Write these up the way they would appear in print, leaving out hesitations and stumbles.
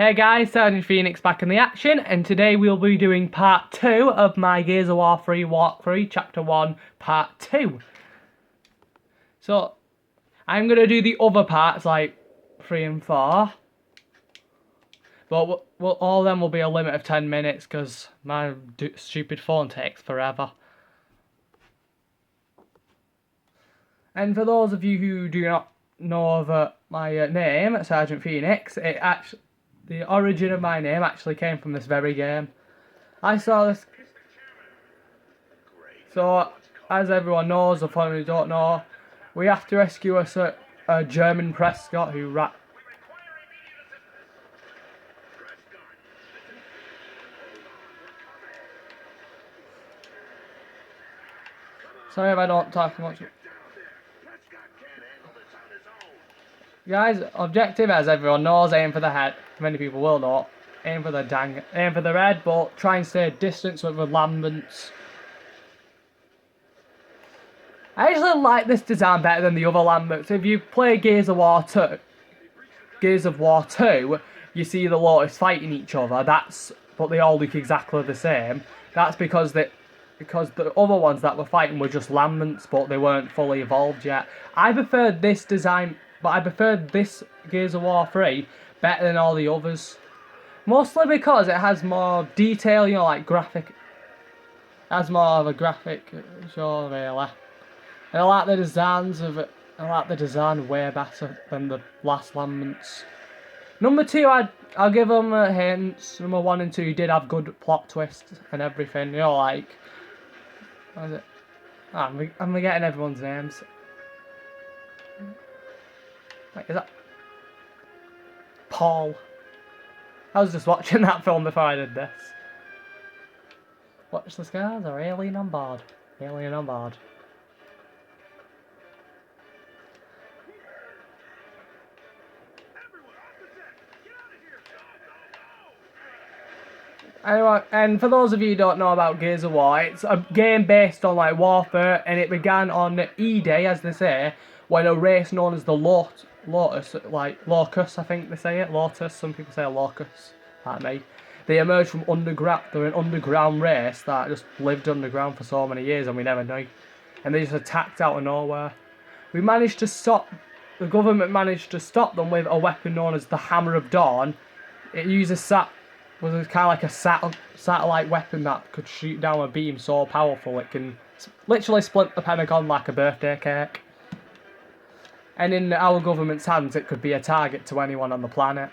Hey guys, Sergeant Phoenix back in the action, and today we'll be doing part 2 of my Gears of War 3 walkthrough, chapter 1, part 2. So, I'm going to do the other parts, like 3 and 4. But all of them will be a limit of 10 minutes, because my stupid phone takes forever. And for those of you who do not know my name, Sergeant Phoenix, the origin of my name actually came from this very game. I saw this. So, as everyone knows, or probably don't know, we have to rescue a German Prescott who Sorry if I don't talk much. Guys, objective, as everyone knows, aim for the head. Many people will know. Aim for the red, but try and stay distance with the lambents. I actually like this design better than the other lambents. If you play Gears of War 2, you see the Lotus fighting each other. But they all look exactly the same. That's because the other ones that were fighting were just lambents, but they weren't fully evolved yet. I preferred this design, but I preferred this Gears of War 3 better than all the others. Mostly because it has more detail, like graphic. It has more of a graphic show, really. And I like the designs of it. I like the design way better than the last lambents. Number 2, I'll give them hints. Number 1 and 2 did have good plot twists and everything. Like, what is it? I'm forgetting everyone's names. Wait, is that Paul? I was just watching that film before I did this. Watch the scars, or alien on board. Alien on board. Anyway, and for those of you who don't know about Gears of War, it's a game based on like warfare, and it began on E-Day, as they say, when a race known as the Lotus, like Locust, I think they say it, Lotus. Some people say Locust, like me. They emerged from underground. They're an underground race that just lived underground for so many years, and we never knew. And they just attacked out of nowhere. We managed to stop. The government managed to stop them with a weapon known as the Hammer of Dawn. It uses was kind of like a satellite weapon that could shoot down a beam so powerful it can literally split the Pentagon like a birthday cake. And in our government's hands, it could be a target to anyone on the planet.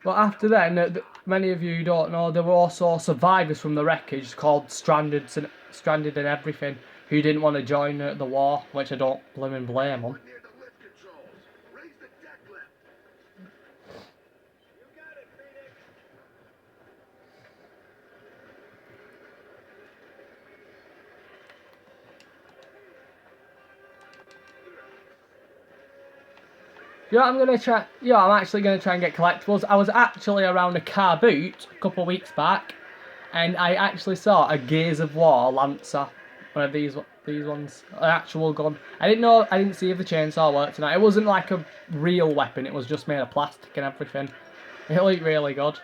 But after then, many of you don't know, there were also survivors from the wreckage called Stranded and everything, who didn't want to join the war, which I don't blame them. I'm actually gonna try and get collectibles. I was actually around a car boot a couple of weeks back, and I actually saw a Gears of War Lancer, one of these ones, an actual gun. I didn't see if the chainsaw worked tonight. It wasn't like a real weapon. It was just made of plastic and everything. It looked really good.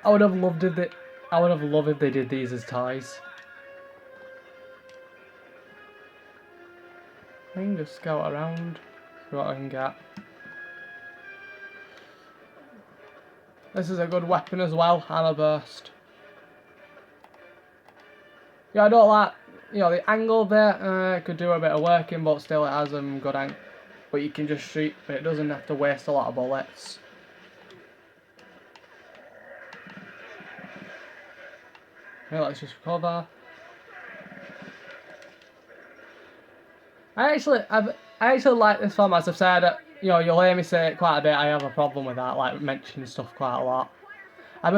I would have loved if they did these as toys. I can just scout around, see what I can get. This is a good weapon as well, Hammer Burst. I don't like, the angle there, it could do a bit of working, but still it has good angle. But you can just shoot, but it doesn't have to waste a lot of bullets. Okay, let's just recover. I actually like this film, as I've said. You'll hear me say it quite a bit. I have a problem with that, like mentioning stuff quite a lot. As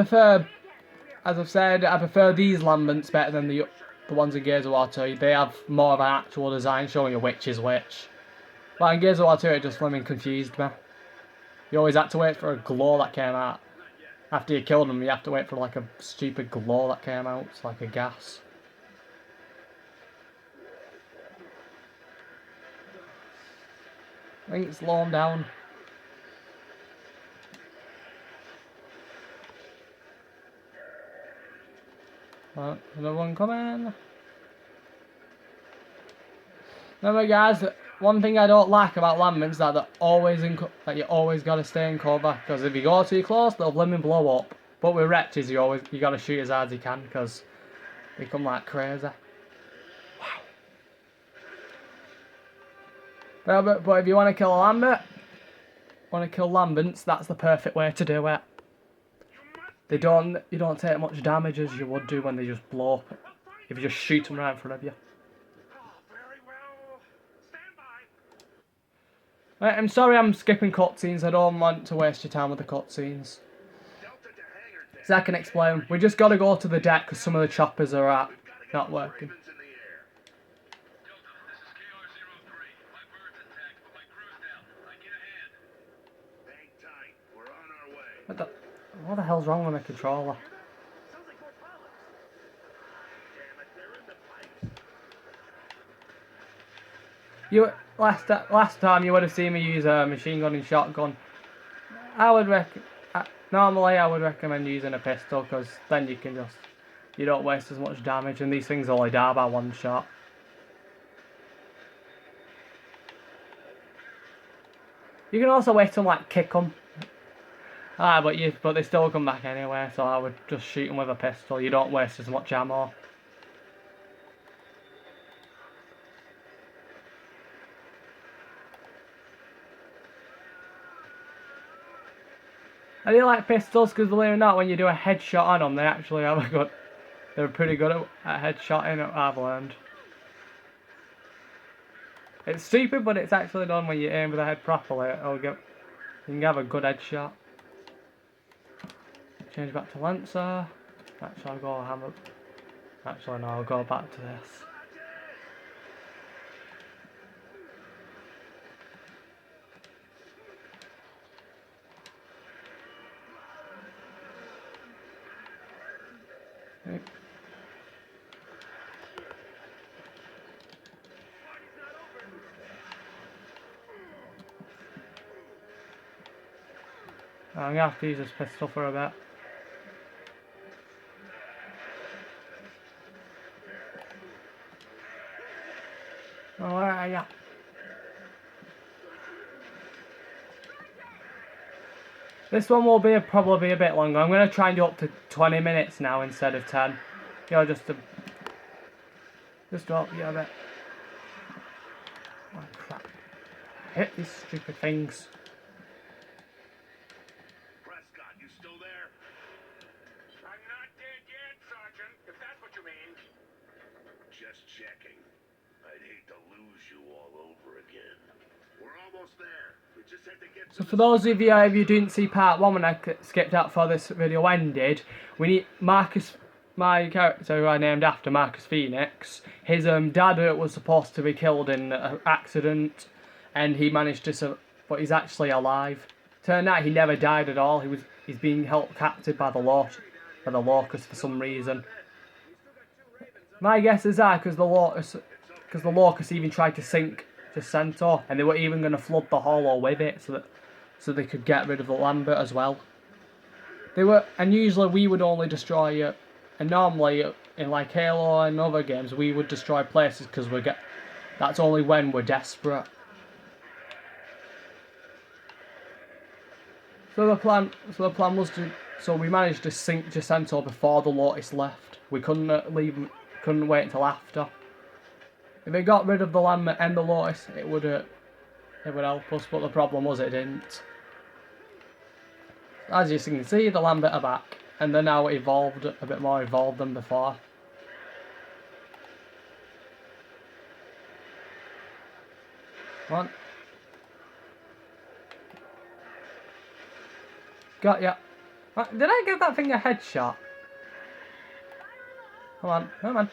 I've said, I prefer these lambents better than the ones in Gears of War 2. They have more of an actual design showing you which is which. But in Gears of War 2, it just flipping confused me. You always had to wait for a glow that came out. After you killed them, you have to wait for like a stupid glow that came out. It's like a gas. think slow him down. Right, another one coming. Remember guys, one thing I don't like about landmines is that they're always that you always gotta stay in cover, because if you go too close they'll blimmin' blow up. But with wretches you gotta shoot as hard as you can, because they come like crazy. Wow. But if you want to kill a lambents, that's the perfect way to do it. You don't take much damage as you would do when they just blow up. If you just shoot them right in front of you. Right, I'm sorry I'm skipping cutscenes. I don't want to waste your time with the cutscenes. So I can explain. We just got to go to the deck because some of the choppers are not working. What the hell's wrong with my controller? Last time you would have seen me use a machine gun and shotgun. Normally I would recommend using a pistol, because then you don't waste as much damage, and these things only die by one shot. You can also wait and like kick them. But they still come back anyway, so I would just shoot them with a pistol. You don't waste as much ammo. I do like pistols because, believe it or not, when you do a headshot on them, they actually have they're pretty good at headshotting, I've learned. It's stupid, but it's actually done when you aim with the head properly. You can have a good headshot. Change back to Lancer. Actually, I'll go hammer. Actually, no, I'll go back to this. I'm gonna have to use this pistol for a bit. Oh, where are ya? This one will probably be a bit longer. I'm going to try and do up to 20 minutes now instead of 10. You know, just to up you a bit. Oh crap. I hit these stupid things. Prescott, you still there? I'm not dead yet, Sergeant, if that's what you mean. Just checking. I'd hate to lose you all over again. We're almost there. We just have to get So for those of you, if you didn't see part 1 when I skipped out before this video ended, we need Marcus, my character who I named after, Marcus Phoenix. His dad was supposed to be killed in an accident, and he managed to, but he's actually alive. Turned out he never died at all. He's being held captive by the Locust for some reason. My guess is that because the Locust even tried to sink Jacinto, and they were even going to flood the hollow with it, so they could get rid of the Lambert as well. And usually we would only destroy it, and normally in like Halo and other games we would destroy places because that's only when we're desperate. So the plan was so we managed to sink Jacinto before the Lotus left. We couldn't wait until after. If it got rid of the Lambert and the Lotus, it would help us, but the problem was it didn't. As you can see, the Lambert are back, and they're now evolved, a bit more evolved than before. Come on. Got ya. Did I give that thing a headshot? Come on, come on.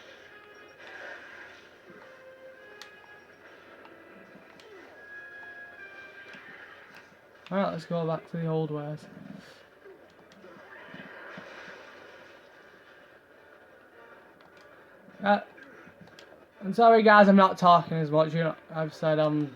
Alright, let's go back to the old ways. I'm sorry guys, I'm not talking as much. You know, I've said I'm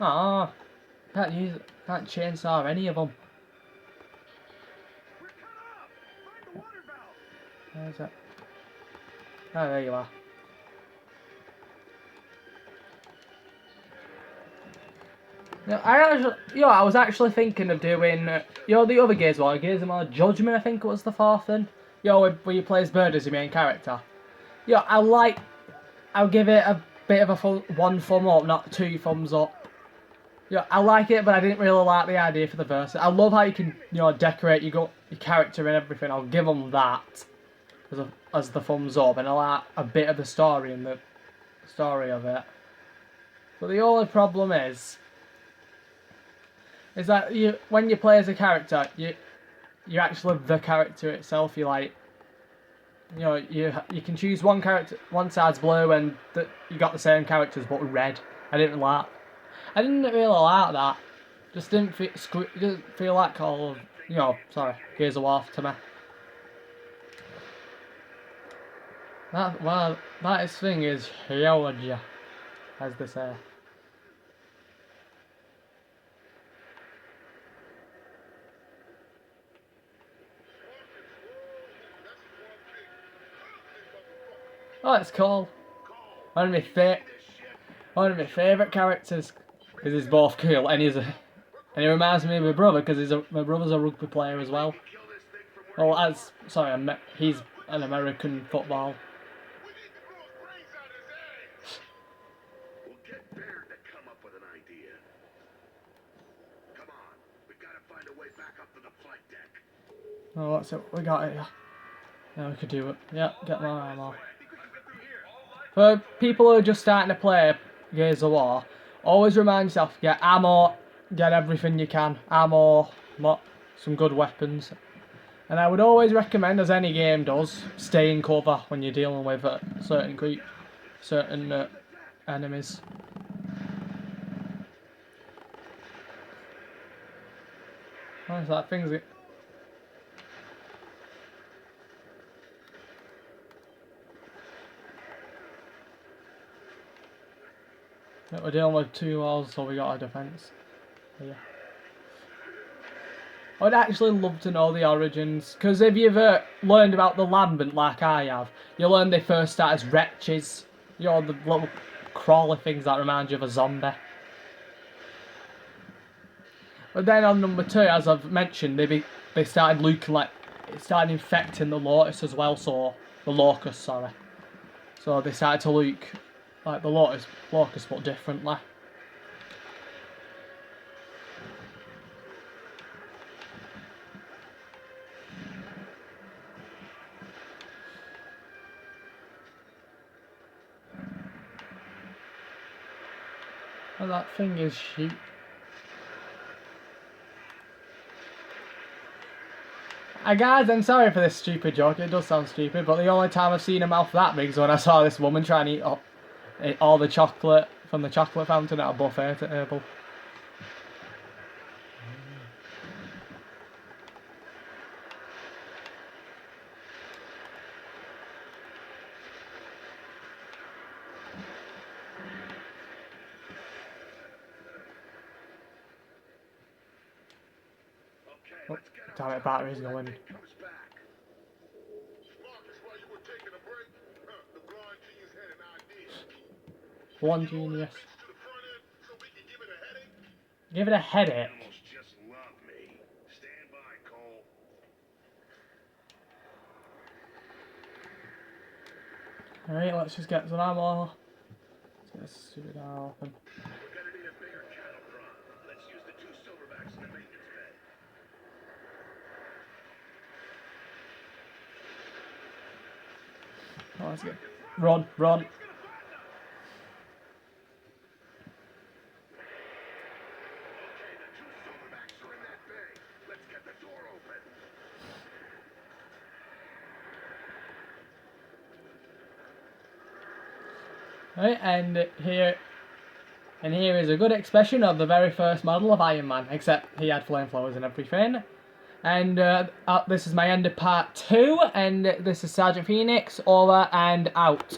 Oh, can't chainsaw any of them. We're cut off! Find the water valve! Where's that? Oh, there you are. No, I was actually thinking of doing, the other Gears one, Gears of War Judgment, I think it was the fourth one. Where you play as Bird as your main character. I'll give it a bit of a one thumb up, not two thumbs up. I like it, but I didn't really like the idea for the verse. I love how you can, decorate your character and everything. I'll give them that as the thumbs up, and I like a bit of the story and the story of it. But the only problem is that when you play as a character, you're actually the character itself. You can choose one character, one side's blue, and you got the same characters but red. I didn't really like that. Just didn't feel like Gears of War to me. That thing is huge, as they say. Oh, it's cool. One of my favourite characters, because he's both cool, and he reminds me of my brother, because my brother's a rugby player as well. Well, he's an American football. We'll get Baird to come up with an idea. Come on, we gotta find a way back up to the flight deck. Oh, that's it. We got it. Yeah, we could do it. Yeah, get more ammo. For people who are just starting to play Gears of War, always remind yourself, get ammo, get everything you can. Ammo, some good weapons. And I would always recommend, as any game does, stay in cover when you're dealing with certain enemies. What is that thing? We're dealing with two walls, so we got our defense. Yeah. I'd actually love to know the origins, because if you've learned about the Lambent like I have, you learn they first start as wretches. The little crawly things that remind you of a zombie. But then on number 2, as I've mentioned, they started looking like it started infecting the Lotus as well. So the Locust, sorry. So they started to look like the Locust, but differently. Oh, that thing is shoot. Guys, I'm sorry for this stupid joke. It does sound stupid, but the only time I've seen a mouth that big is when I saw this woman try and eat all the chocolate from the chocolate fountain at a buffet table. Oh, damn it, battery's going. One genius. Give it a headache. Just love me. Stand by, Cole. Alright, let's just get some ammo. Let's get this stupid door open. We're gonna need a bigger cattle prod. Let's use the 2 silverbacks in the maintenance bay. Oh, let's get. Run, run. Right, and here is a good expression of the very first model of Iron Man, except he had flamethrowers and everything. And this is my end of part 2, and this is Sergeant Phoenix, over and out.